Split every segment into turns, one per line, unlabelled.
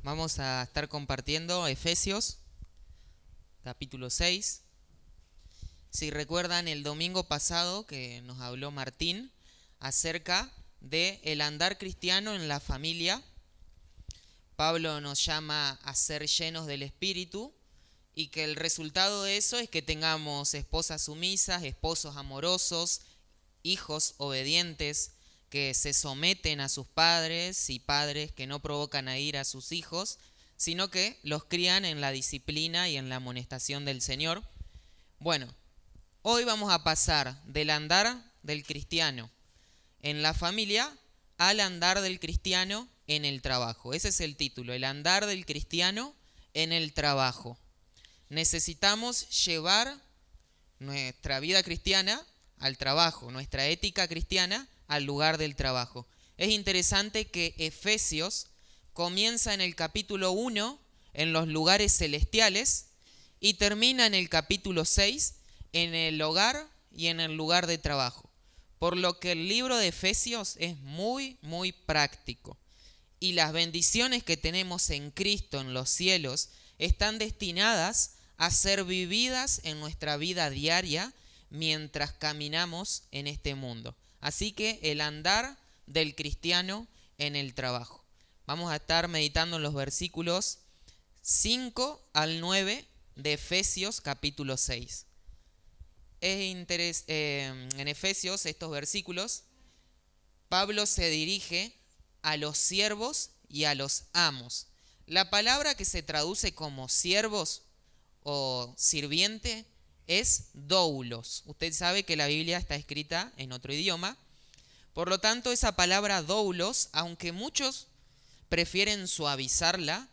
Vamos a estar compartiendo Efesios, capítulo 6. Si recuerdan el domingo pasado que nos habló Martín acerca de el andar cristiano en la familia, Pablo nos llama a ser llenos del Espíritu y que el resultado de eso es que tengamos esposas sumisas, esposos amorosos, hijos obedientes que se someten a sus padres y padres que no provocan a ira a sus hijos, sino que los crían en la disciplina y en la amonestación del Señor. Bueno, hoy vamos a pasar del andar del cristiano en la familia al andar del cristiano en el trabajo. Ese es el título, el andar del cristiano en el trabajo. Necesitamos llevar nuestra vida cristiana al trabajo, nuestra ética cristiana al lugar del trabajo. Es interesante que Efesios comienza en el capítulo 1 en los lugares celestiales y termina en el capítulo 6 en el hogar y en el lugar de trabajo. Por lo que el libro de Efesios es muy práctico. Y las bendiciones que tenemos en Cristo en los cielos están destinadas a ser vividas en nuestra vida diaria mientras caminamos en este mundo. Así que el andar del cristiano en el trabajo. Vamos a estar meditando en los versículos 5 al 9 de Efesios capítulo 6. En Efesios, estos versículos, Pablo se dirige a los siervos y a los amos. La palabra que se traduce como siervos o sirviente es doulos. Usted sabe que la Biblia está escrita en otro idioma. Por lo tanto, esa palabra doulos, aunque muchos prefieren suavizarla,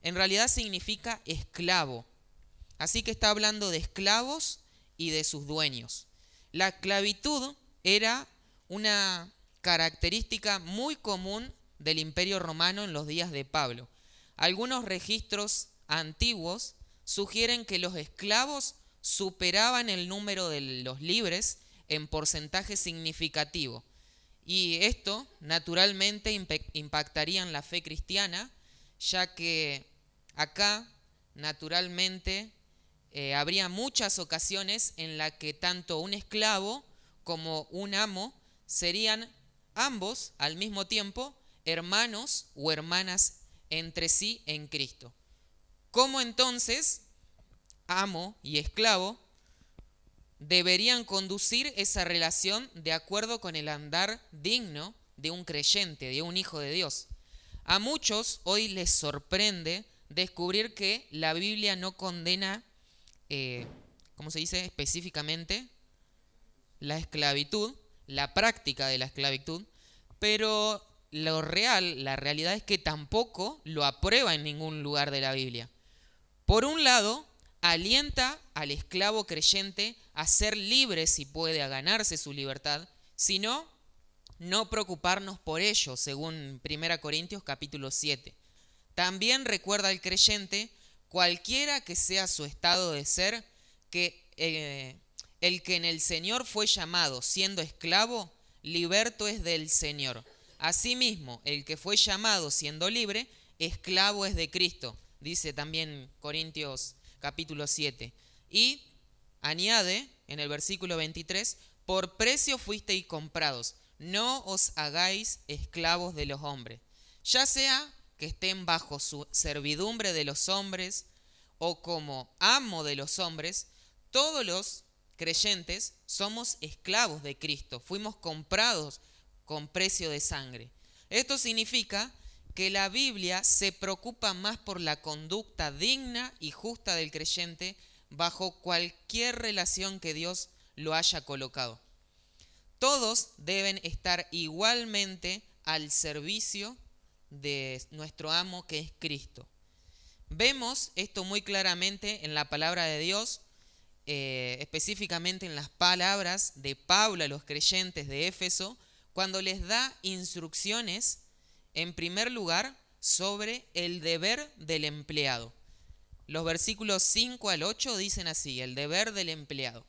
en realidad significa esclavo. Así que está hablando de esclavos y de sus dueños. La esclavitud era una característica muy común del Imperio Romano en los días de Pablo. Algunos registros antiguos sugieren que los esclavos superaban el número de los libres en porcentaje significativo. Y esto naturalmente impactaría en la fe cristiana, ya que acá naturalmente habría muchas ocasiones en las que tanto un esclavo como un amo serían ambos al mismo tiempo hermanos o hermanas entre sí en Cristo. ¿Cómo entonces amo y esclavo deberían conducir esa relación de acuerdo con el andar digno de un creyente, de un hijo de Dios? A muchos hoy les sorprende descubrir que la Biblia no condena, ¿cómo se dice específicamente? La esclavitud, la práctica de la esclavitud, pero la realidad es que tampoco lo aprueba en ningún lugar de la Biblia. Por un lado, alienta al esclavo creyente a ser libre si puede, a ganarse su libertad, sino no preocuparnos por ello, según 1 Corintios capítulo 7. También recuerda al creyente, cualquiera que sea su estado de ser, que el que en el Señor fue llamado siendo esclavo, liberto es del Señor. Asimismo, el que fue llamado siendo libre, esclavo es de Cristo. Dice también Corintios capítulo 7. Y añade en el versículo 23, por precio fuisteis comprados, no os hagáis esclavos de los hombres, ya sea que estén bajo su servidumbre de los hombres o como amo de los hombres. Todos los creyentes somos esclavos de Cristo, fuimos comprados con precio de sangre. Esto significa que la Biblia se preocupa más por la conducta digna y justa del creyente bajo cualquier relación que Dios lo haya colocado. Todos deben estar igualmente al servicio de nuestro amo, que es Cristo. Vemos esto muy claramente en la palabra de Dios, específicamente en las palabras de Pablo a los creyentes de Éfeso, cuando les da instrucciones, en primer lugar, sobre el deber del empleado. Los versículos 5 al 8 dicen así: el deber del empleado.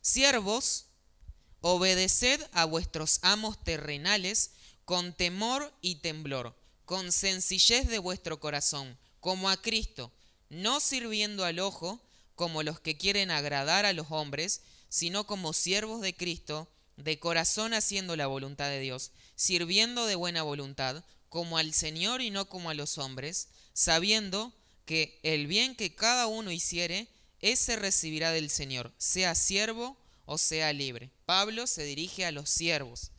Siervos, obedeced a vuestros amos terrenales con temor y temblor, con sencillez de vuestro corazón, como a Cristo, no sirviendo al ojo como los que quieren agradar a los hombres, sino como siervos de Cristo, de corazón haciendo la voluntad de Dios, sirviendo de buena voluntad, como al Señor y no como a los hombres, sabiendo que el bien que cada uno hiciere, ese recibirá del Señor, sea siervo o sea libre. Pablo se dirige a los siervos.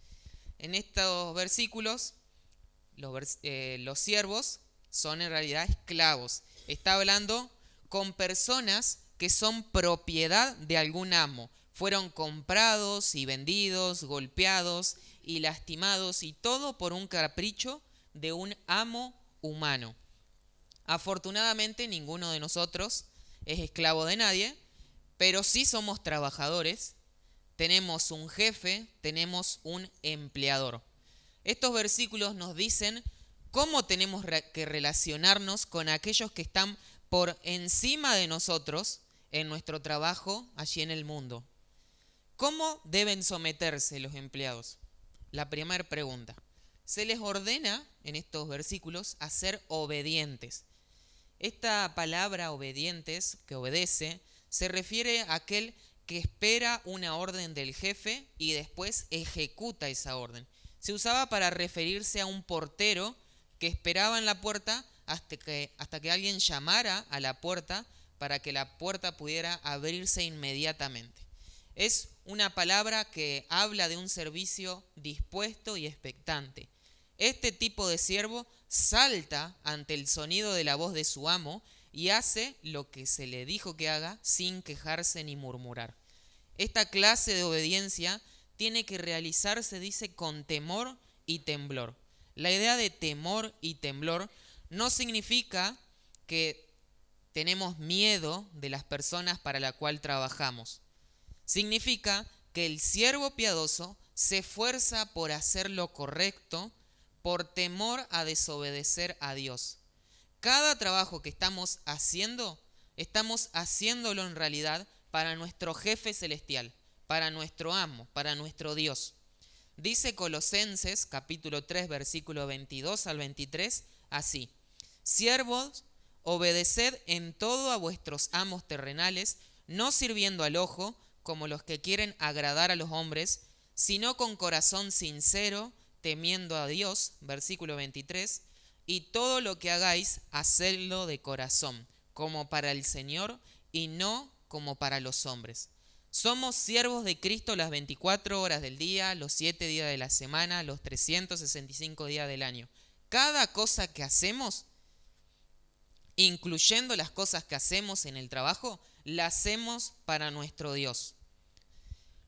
En estos versículos, los siervos son en realidad esclavos. Está hablando con personas que son propiedad de algún amo. Fueron comprados y vendidos, golpeados y lastimados, y todo por un capricho de un amo humano. Afortunadamente ninguno de nosotros es esclavo de nadie, pero sí somos trabajadores, tenemos un jefe, tenemos un empleador. Estos versículos nos dicen cómo tenemos que relacionarnos con aquellos que están por encima de nosotros en nuestro trabajo allí en el mundo. ¿Cómo deben someterse los empleados? La primera pregunta. Se les ordena en estos versículos a ser obedientes. Esta palabra obedientes, que obedece, se refiere a aquel que espera una orden del jefe y después ejecuta esa orden. Se usaba para referirse a un portero que esperaba en la puerta hasta que alguien llamara a la puerta para que la puerta pudiera abrirse inmediatamente. Es una palabra que habla de un servicio dispuesto y expectante. Este tipo de siervo salta ante el sonido de la voz de su amo y hace lo que se le dijo que haga sin quejarse ni murmurar. Esta clase de obediencia tiene que realizarse, dice, con temor y temblor. La idea de temor y temblor no significa que tenemos miedo de las personas para las cuales trabajamos. Significa que el siervo piadoso se esfuerza por hacer lo correcto por temor a desobedecer a Dios. Cada trabajo que estamos haciéndolo en realidad para nuestro jefe celestial, para nuestro amo, para nuestro Dios. Dice Colosenses capítulo 3 versículo 22 al 23 así: Siervos, obedeced en todo a vuestros amos terrenales, no sirviendo al ojo como los que quieren agradar a los hombres, sino con corazón sincero, temiendo a Dios, versículo 23, y todo lo que hagáis, hacedlo de corazón, como para el Señor y no como para los hombres. Somos siervos de Cristo las 24 horas del día, los 7 días de la semana, los 365 días del año. Cada cosa que hacemos, incluyendo las cosas que hacemos en el trabajo, la hacemos para nuestro Dios.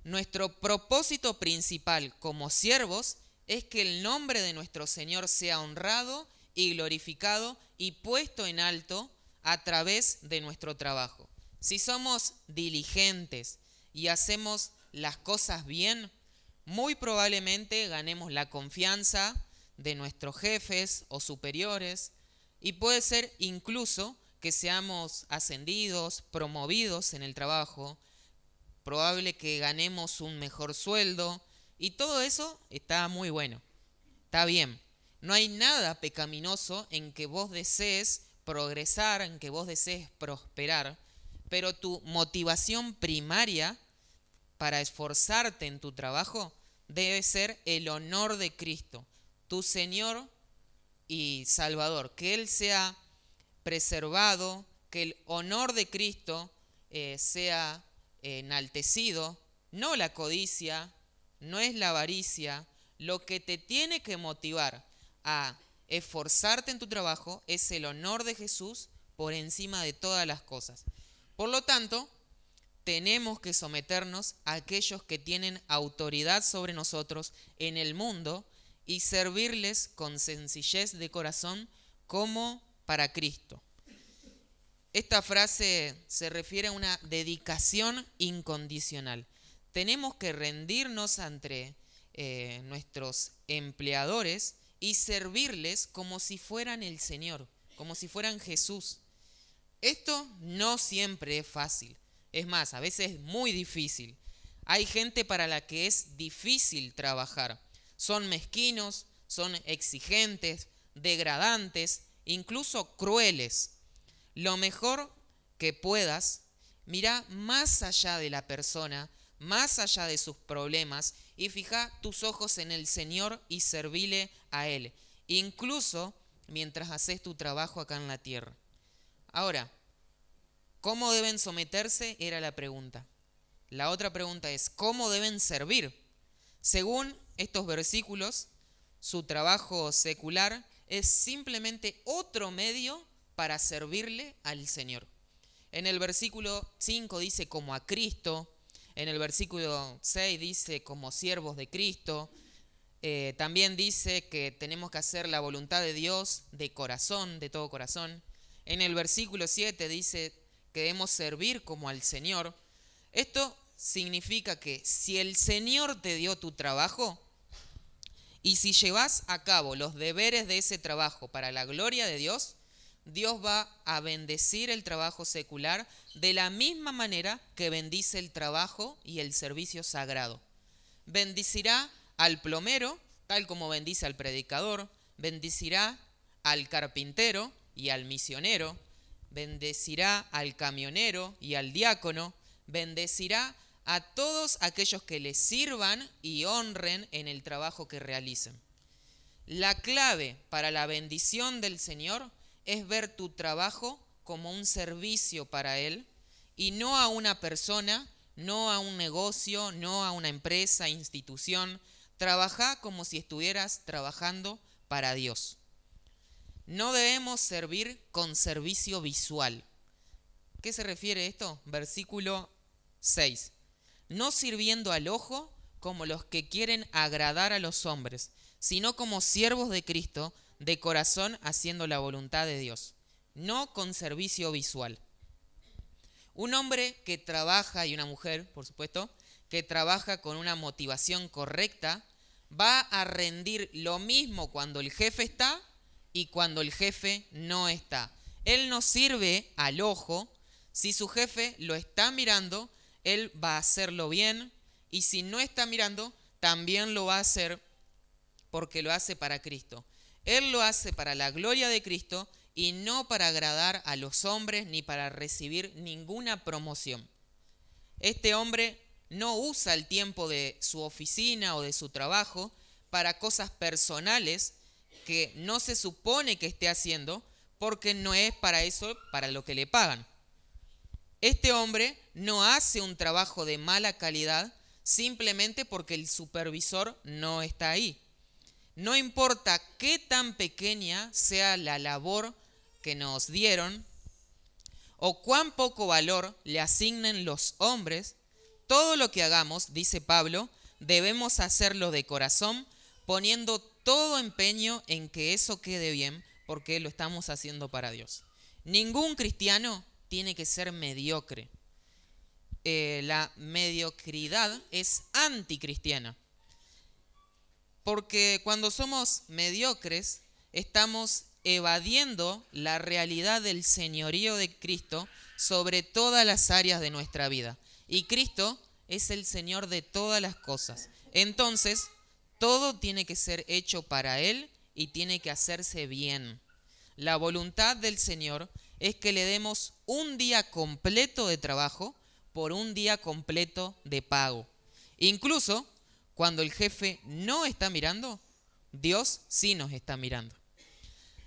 Nuestro propósito principal como siervos es que el nombre de nuestro Señor sea honrado y glorificado y puesto en alto a través de nuestro trabajo. Si somos diligentes y hacemos las cosas bien, muy probablemente ganemos la confianza de nuestros jefes o superiores, y puede ser incluso que seamos ascendidos, promovidos en el trabajo, probable que ganemos un mejor sueldo, y todo eso está muy bueno, está bien. No hay nada pecaminoso en que vos desees progresar, en que vos desees prosperar, pero tu motivación primaria para esforzarte en tu trabajo debe ser el honor de Cristo, tu Señor y Salvador, que Él sea preservado, que el honor de Cristo sea enaltecido, no la codicia, no es la avaricia. Lo que te tiene que motivar a esforzarte en tu trabajo es el honor de Jesús por encima de todas las cosas. Por lo tanto, tenemos que someternos a aquellos que tienen autoridad sobre nosotros en el mundo y servirles con sencillez de corazón como para Cristo. Esta frase se refiere a una dedicación incondicional. Tenemos que rendirnos ante nuestros empleadores y servirles como si fueran el Señor, como si fueran Jesús. Esto no siempre es fácil. Es más, a veces es muy difícil. Hay gente para la que es difícil trabajar. Son mezquinos, son exigentes, degradantes, incluso crueles. Lo mejor que puedas, mira más allá de la persona, más allá de sus problemas, y fija tus ojos en el Señor y servile a Él, incluso mientras haces tu trabajo acá en la tierra. Ahora, ¿cómo deben someterse? Era la pregunta. La otra pregunta es, ¿cómo deben servir? Según estos versículos, su trabajo secular es simplemente otro medio para servirle al Señor. En el versículo 5 dice como a Cristo, en el versículo 6 dice como siervos de Cristo, también dice que tenemos que hacer la voluntad de Dios de corazón, de todo corazón. En el versículo 7 dice que debemos servir como al Señor. Esto significa que si el Señor te dio tu trabajo y si llevas a cabo los deberes de ese trabajo para la gloria de Dios, Dios va a bendecir el trabajo secular de la misma manera que bendice el trabajo y el servicio sagrado. Bendecirá al plomero, tal como bendice al predicador, bendecirá al carpintero y al misionero, bendecirá al camionero y al diácono, bendecirá a todos aquellos que le sirvan y honren en el trabajo que realicen. La clave para la bendición del Señor es ver tu trabajo como un servicio para Él y no a una persona, no a un negocio, no a una empresa, institución. Trabaja como si estuvieras trabajando para Dios. No debemos servir con servicio visual. ¿Qué se refiere a esto? Versículo 6. No sirviendo al ojo como los que quieren agradar a los hombres, sino como siervos de Cristo, de corazón haciendo la voluntad de Dios. No con servicio visual. Un hombre que trabaja, y una mujer, por supuesto, que trabaja con una motivación correcta, va a rendir lo mismo cuando el jefe está y cuando el jefe no está. Él no sirve al ojo. Si su jefe lo está mirando, él va a hacerlo bien. Y si no está mirando, también lo va a hacer porque lo hace para Cristo. Él lo hace para la gloria de Cristo y no para agradar a los hombres ni para recibir ninguna promoción. Este hombre no usa el tiempo de su oficina o de su trabajo para cosas personales que no se supone que esté haciendo porque no es para eso para lo que le pagan. Este hombre no hace un trabajo de mala calidad simplemente porque el supervisor no está ahí. No importa qué tan pequeña sea la labor que nos dieron o cuán poco valor le asignen los hombres, todo lo que hagamos, dice Pablo, debemos hacerlo de corazón, poniendo todo empeño en que eso quede bien, porque lo estamos haciendo para Dios. Ningún cristiano tiene que ser mediocre. La mediocridad es anticristiana. Porque cuando somos mediocres, estamos evadiendo la realidad del señorío de Cristo sobre todas las áreas de nuestra vida. Y Cristo es el Señor de todas las cosas. Entonces, todo tiene que ser hecho para Él y tiene que hacerse bien. La voluntad del Señor es que le demos un día completo de trabajo por un día completo de pago. Incluso cuando el jefe no está mirando, Dios sí nos está mirando.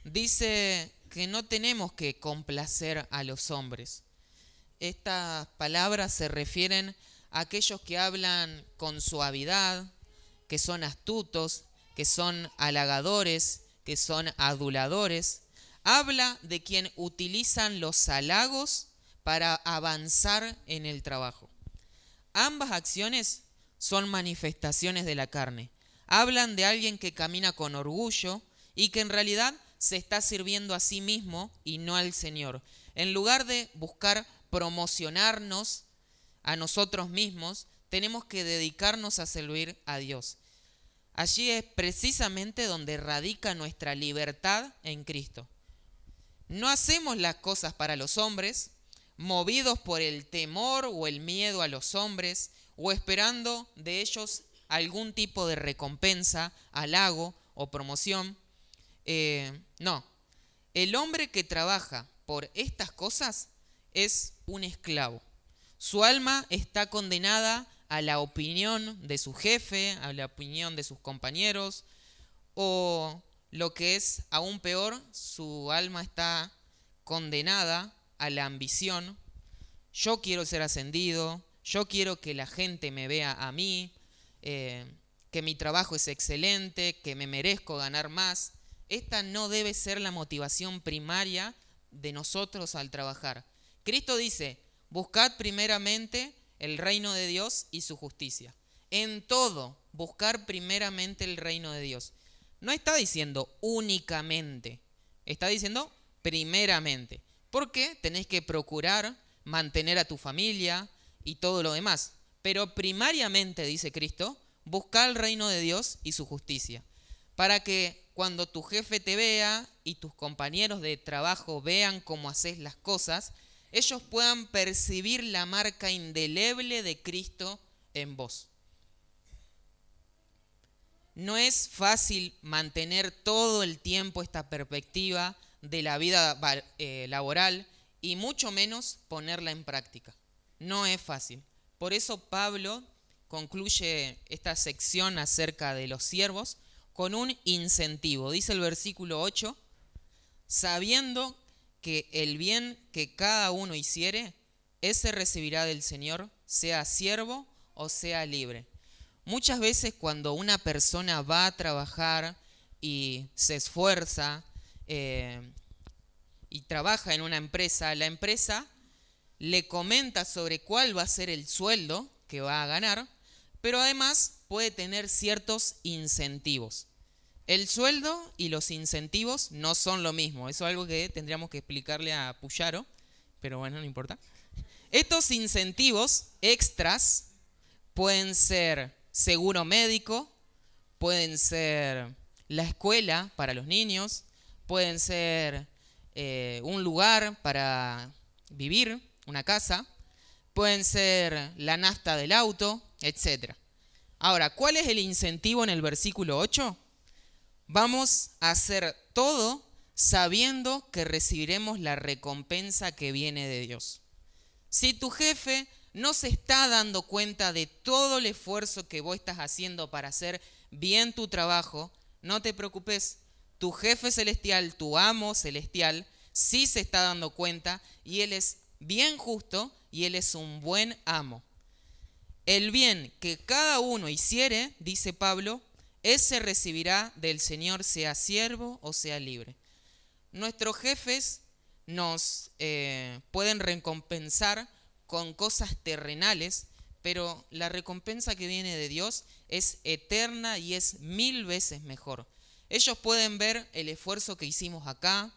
Dice que no tenemos que complacer a los hombres. Estas palabras se refieren a aquellos que hablan con suavidad, que son astutos, que son halagadores, que son aduladores. Habla de quien utilizan los halagos para avanzar en el trabajo. Ambas acciones son manifestaciones de la carne. Hablan de alguien que camina con orgullo y que en realidad se está sirviendo a sí mismo y no al Señor. En lugar de buscar promocionarnos a nosotros mismos, tenemos que dedicarnos a servir a Dios. Allí es precisamente donde radica nuestra libertad en Cristo. No hacemos las cosas para los hombres, movidos por el temor o el miedo a los hombres, o esperando de ellos algún tipo de recompensa, halago o promoción. No, el hombre que trabaja por estas cosas es un esclavo. Su alma está condenada a la opinión de su jefe, a la opinión de sus compañeros, o lo que es aún peor, su alma está condenada a la ambición. Yo quiero ser ascendido, yo quiero que la gente me vea a mí, que mi trabajo es excelente, que me merezco ganar más. Esta no debe ser la motivación primaria de nosotros al trabajar. Cristo dice, buscad primeramente el reino de Dios y su justicia. En todo, buscar primeramente el reino de Dios. No está diciendo únicamente, está diciendo primeramente. Porque tenés que procurar mantener a tu familia y todo lo demás. Pero primariamente, dice Cristo, busca el reino de Dios y su justicia. Para que cuando tu jefe te vea y tus compañeros de trabajo vean cómo haces las cosas, ellos puedan percibir la marca indeleble de Cristo en vos. No es fácil mantener todo el tiempo esta perspectiva de la vida laboral y mucho menos ponerla en práctica. No es fácil. Por eso Pablo concluye esta sección acerca de los siervos con un incentivo. Dice el versículo 8, sabiendo que el bien que cada uno hiciere, ese recibirá del Señor, sea siervo o sea libre. Muchas veces cuando una persona va a trabajar y se esfuerza y trabaja en una empresa, la empresa le comenta sobre cuál va a ser el sueldo que va a ganar, pero además puede tener ciertos incentivos. El sueldo y los incentivos no son lo mismo. Eso es algo que tendríamos que explicarle a Puyaro, pero bueno, no importa. Estos incentivos extras pueden ser seguro médico, pueden ser la escuela para los niños, pueden ser un lugar para vivir, una casa, pueden ser la nafta del auto, etc. Ahora, ¿cuál es el incentivo en el versículo 8? Vamos a hacer todo sabiendo que recibiremos la recompensa que viene de Dios. Si tu jefe no se está dando cuenta de todo el esfuerzo que vos estás haciendo para hacer bien tu trabajo, no te preocupes. Tu jefe celestial, tu amo celestial, sí se está dando cuenta y él es bien justo y él es un buen amo. El bien que cada uno hiciere, dice Pablo, ese recibirá del Señor, sea siervo o sea libre. Nuestros jefes nos pueden recompensar con cosas terrenales, pero la recompensa que viene de Dios es eterna y es 1000 veces mejor. Ellos pueden ver el esfuerzo que hicimos acá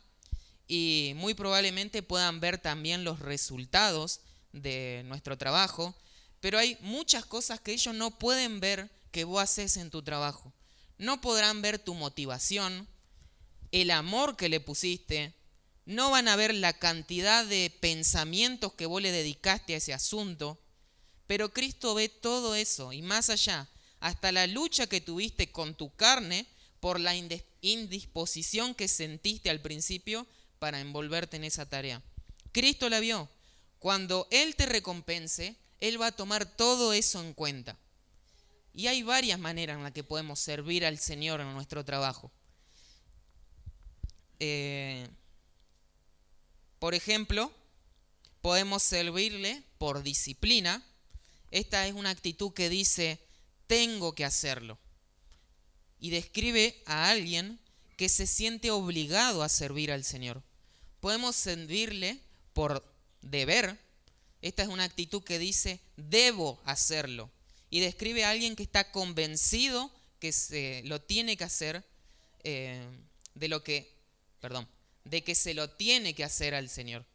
y muy probablemente puedan ver también los resultados de nuestro trabajo, pero hay muchas cosas que ellos no pueden ver que vos haces en tu trabajo. No podrán ver tu motivación, el amor que le pusiste, no van a ver la cantidad de pensamientos que vos le dedicaste a ese asunto, pero Cristo ve todo eso y más allá, hasta la lucha que tuviste con tu carne por la indisposición que sentiste al principio para envolverte en esa tarea. Cristo la vio. Cuando Él te recompense, Él va a tomar todo eso en cuenta. Y hay varias maneras en las que podemos servir al Señor en nuestro trabajo. Por ejemplo, podemos servirle por disciplina. Esta es una actitud que dice, tengo que hacerlo. Y describe a alguien que se siente obligado a servir al Señor. Podemos servirle por deber. Esta es una actitud que dice, debo hacerlo. Y describe a alguien que está convencido que se lo tiene que hacer, de que se lo tiene que hacer al Señor.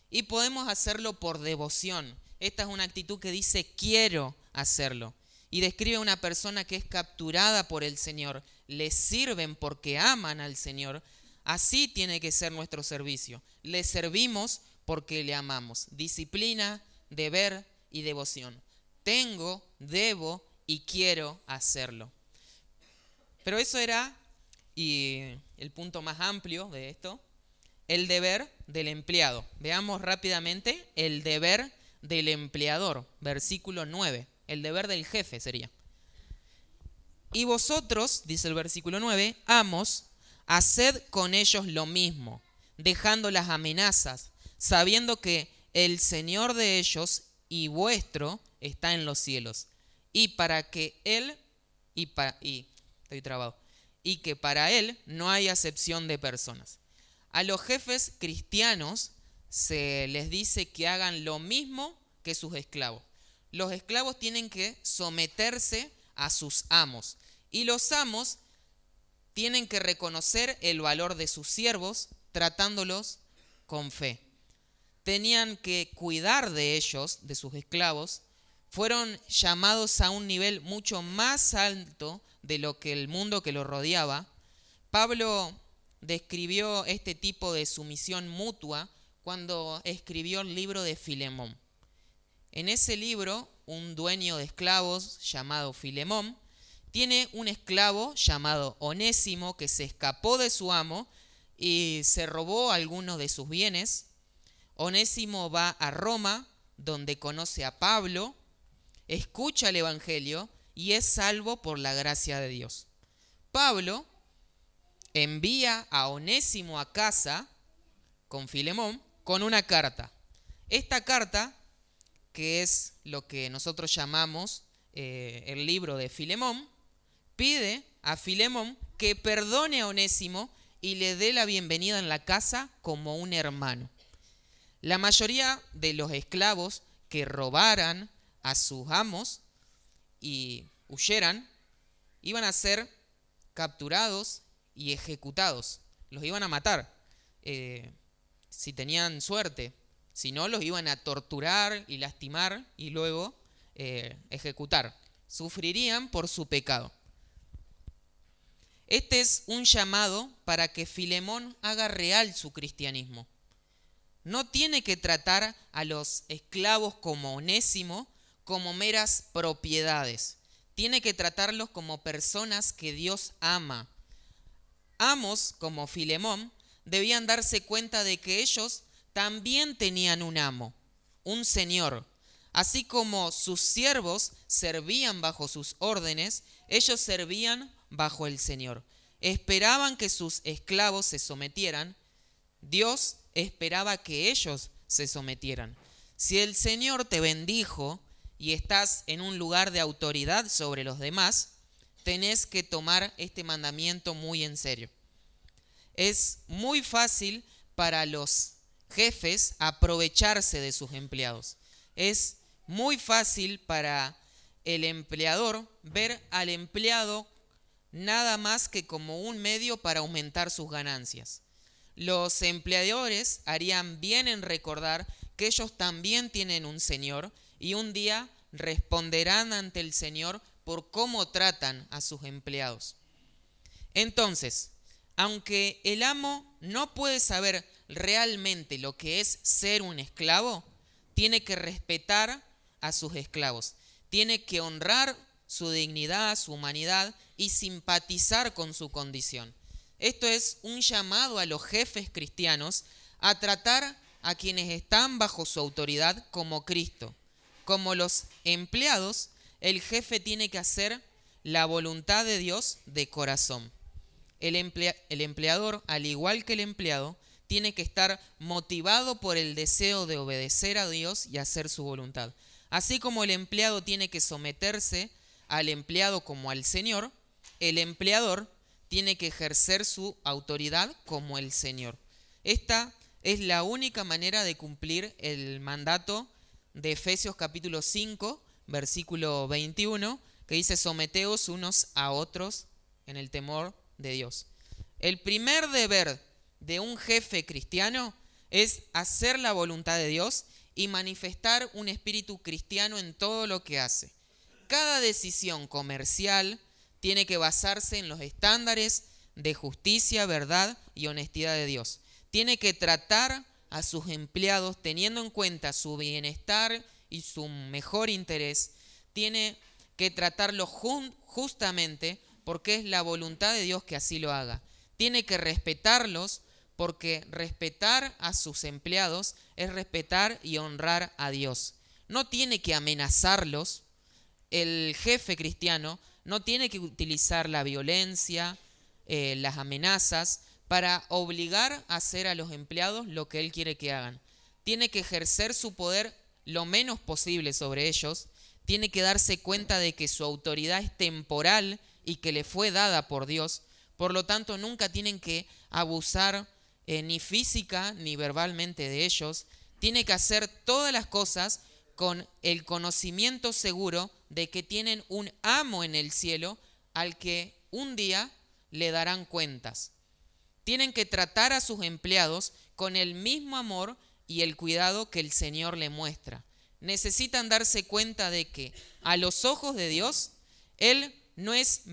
Y podemos hacerlo por devoción. Esta es una actitud que dice, quiero hacerlo. Y describe a una persona que es capturada por el Señor. Le sirven porque aman al Señor. Así tiene que ser nuestro servicio. Le servimos porque le amamos. Disciplina, deber y devoción. Tengo, debo y quiero hacerlo. Pero eso era y el punto más amplio de esto, el deber del empleado. Veamos rápidamente el deber del empleador, versículo 9. El deber del jefe sería. Y vosotros, dice el versículo 9, amos, haced con ellos lo mismo, dejando las amenazas, sabiendo que el Señor de ellos y vuestro está en los cielos, y para que Él, y que para Él no hay acepción de personas. A los jefes cristianos se les dice que hagan lo mismo que sus esclavos. Los esclavos tienen que someterse a sus amos, y los amos tienen que reconocer el valor de sus siervos tratándolos con fe. Tenían que cuidar de ellos, de sus esclavos. Fueron llamados a un nivel mucho más alto de lo que el mundo que los rodeaba. Pablo describió este tipo de sumisión mutua cuando escribió el libro de Filemón. En ese libro, un dueño de esclavos llamado Filemón tiene un esclavo llamado Onésimo que se escapó de su amo y se robó algunos de sus bienes. Onésimo va a Roma, donde conoce a Pablo, escucha el evangelio y es salvo por la gracia de Dios. Pablo envía a Onésimo a casa con Filemón con una carta. Esta carta, que es lo que nosotros llamamos el libro de Filemón, pide a Filemón que perdone a Onésimo y le dé la bienvenida en la casa como un hermano. La mayoría de los esclavos que robaran a sus amos y huyeran iban a ser capturados y ejecutados. Los iban a matar si tenían suerte. Si no, los iban a torturar y lastimar y luego ejecutar. Sufrirían por su pecado. Este es un llamado para que Filemón haga real su cristianismo. No tiene que tratar a los esclavos como Onésimo como meras propiedades. Tiene que tratarlos como personas que Dios ama. Amos como Filemón debían darse cuenta de que ellos también tenían un amo, un señor. Así como sus siervos servían bajo sus órdenes, ellos servían bajo el Señor. Esperaban que sus esclavos se sometieran. Dios esperaba que ellos se sometieran. Si el Señor te bendijo y estás en un lugar de autoridad sobre los demás, tenés que tomar este mandamiento muy en serio. Es muy fácil para los jefes aprovecharse de sus empleados. Es muy fácil para el empleador ver al empleado nada más que como un medio para aumentar sus ganancias. Los empleadores harían bien en recordar que ellos también tienen un Señor y un día responderán ante el Señor por cómo tratan a sus empleados. Entonces, aunque el amo no puede saber realmente lo que es ser un esclavo, tiene que respetar a sus esclavos, tiene que honrar su dignidad, su humanidad y simpatizar con su condición. Esto es un llamado a los jefes cristianos a tratar a quienes están bajo su autoridad como Cristo. Como los empleados, el jefe tiene que hacer la voluntad de Dios de corazón. El empleador, al igual que el empleado, tiene que estar motivado por el deseo de obedecer a Dios y hacer su voluntad. Así como el empleado tiene que someterse al empleado como al Señor, el empleador tiene que ejercer su autoridad como el Señor. Esta es la única manera de cumplir el mandato de Efesios capítulo 5, versículo 21, que dice: someteos unos a otros en el temor de Dios. El primer deber de un jefe cristiano es hacer la voluntad de Dios y manifestar un espíritu cristiano en todo lo que hace. Cada decisión comercial tiene que basarse en los estándares de justicia, verdad y honestidad de Dios. Tiene que tratar a sus empleados teniendo en cuenta su bienestar y su mejor interés. Tiene que tratarlos justamente porque es la voluntad de Dios que así lo haga. tiene que respetarlos, porque respetar a sus empleados es respetar y honrar a Dios. No tiene que amenazarlos. El jefe cristiano no tiene que utilizar la violencia, las amenazas, para obligar a hacer a los empleados lo que él quiere que hagan. Tiene que ejercer su poder lo menos posible sobre ellos. Tiene que darse cuenta de que su autoridad es temporal y que le fue dada por Dios. Por lo tanto, nunca tienen que abusar ni física ni verbalmente de ellos. Tiene que hacer todas las cosas con el conocimiento seguro de que tienen un amo en el cielo al que un día le darán cuentas. Tienen que tratar a sus empleados con el mismo amor y el cuidado que el Señor le muestra. Necesitan darse cuenta de que a los ojos de Dios, Él no es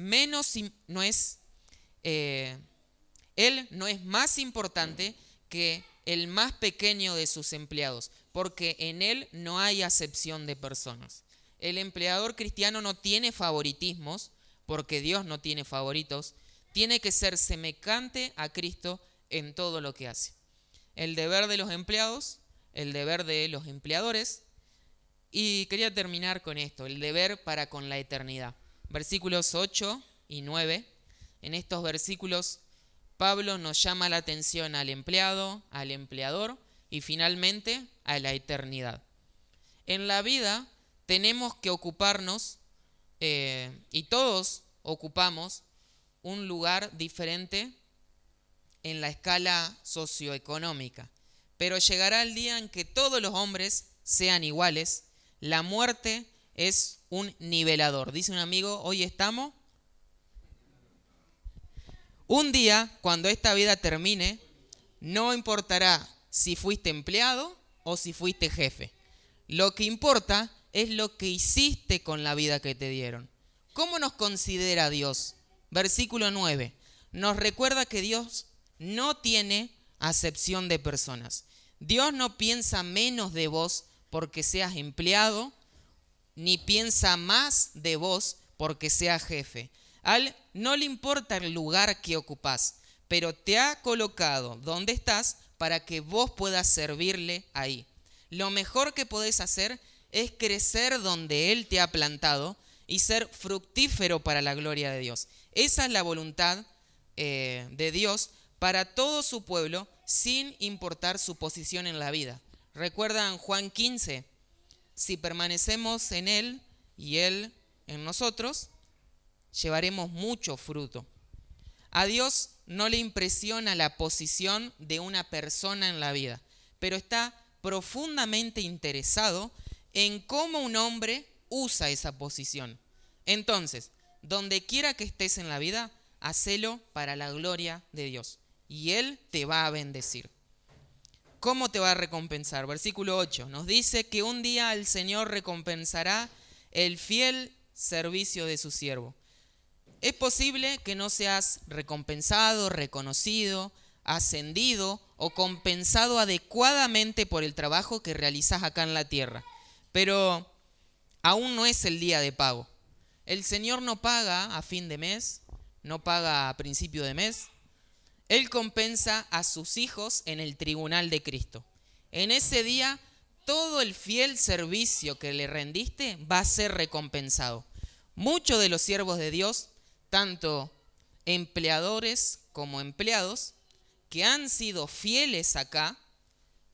más importante que el más pequeño de sus empleados, porque en Él no hay acepción de personas. El empleador cristiano no tiene favoritismos, porque Dios no tiene favoritos. Tiene que ser semejante a Cristo en todo lo que hace. El deber de los empleados, el deber de los empleadores. Y quería terminar con esto, el deber para con la eternidad. Versículos 8 y 9. En estos versículos Pablo nos llama la atención al empleado, al empleador y finalmente a la eternidad. En la vida tenemos que ocuparnos, y todos ocupamos, un lugar diferente en la escala socioeconómica. Pero llegará el día en que todos los hombres sean iguales. La muerte es un nivelador. Dice un amigo, hoy estamos. Un día, cuando esta vida termine, no importará si fuiste empleado o si fuiste jefe. Lo que importa es lo que hiciste con la vida que te dieron. ¿Cómo nos considera Dios? Versículo 9. Nos recuerda que Dios no tiene acepción de personas. Dios no piensa menos de vos porque seas empleado, ni piensa más de vos porque seas jefe. A Él no le importa el lugar que ocupás, pero te ha colocado donde estás para que vos puedas servirle ahí. Lo mejor que podés hacer es crecer donde Él te ha plantado y ser fructífero para la gloria de Dios. Esa es la voluntad de Dios para todo su pueblo, sin importar su posición en la vida. ¿Recuerdan Juan 15? Si permanecemos en Él y Él en nosotros, llevaremos mucho fruto. A Dios no le impresiona la posición de una persona en la vida, pero está profundamente interesado en cómo un hombre usa esa posición. Entonces, donde quiera que estés en la vida, hacelo para la gloria de Dios y Él te va a bendecir. ¿Cómo te va a recompensar? Versículo 8 nos dice que un día el Señor recompensará el fiel servicio de su siervo. Es posible que no seas recompensado, reconocido, ascendido o compensado adecuadamente por el trabajo que realizas acá en la tierra, pero aún no es el día de pago. El Señor no paga a fin de mes, no paga a principio de mes. Él compensa a sus hijos en el tribunal de Cristo. En ese día, todo el fiel servicio que le rendiste va a ser recompensado. Muchos de los siervos de Dios, tanto empleadores como empleados, que han sido fieles acá,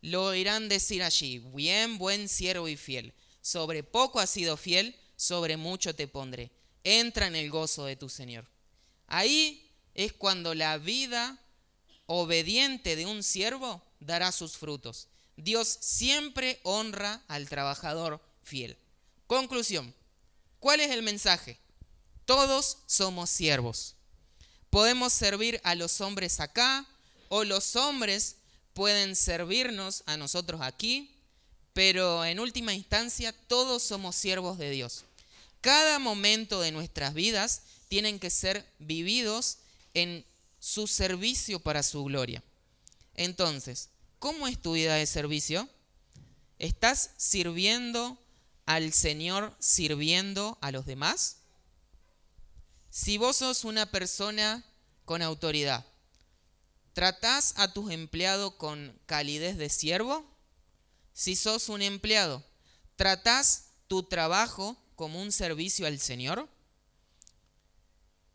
lo oirán decir allí: bien, buen siervo y fiel. Sobre poco has sido fiel, sobre mucho te pondré. Entra en el gozo de tu Señor. Ahí es cuando la vida obediente de un siervo dará sus frutos. Dios siempre honra al trabajador fiel. Conclusión. ¿Cuál es el mensaje? Todos somos siervos. Podemos servir a los hombres acá, o los hombres pueden servirnos a nosotros aquí, pero en última instancia todos somos siervos de Dios. Cada momento de nuestras vidas tienen que ser vividos en su servicio para su gloria. Entonces, ¿cómo es tu vida de servicio? ¿Estás sirviendo al Señor sirviendo a los demás? Si vos sos una persona con autoridad, ¿Tratás a tus empleados con calidez de siervo? Si sos un empleado, ¿tratás tu trabajo como un servicio al Señor?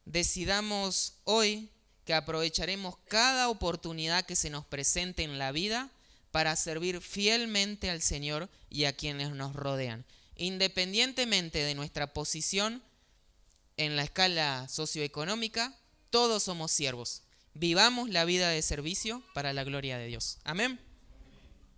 Decidamos hoy que aprovecharemos cada oportunidad que se nos presente en la vida para servir fielmente al Señor y a quienes nos rodean, independientemente de nuestra posición en la escala socioeconómica. Todos somos siervos. Vivamos la vida de servicio para la gloria de Dios. Amén.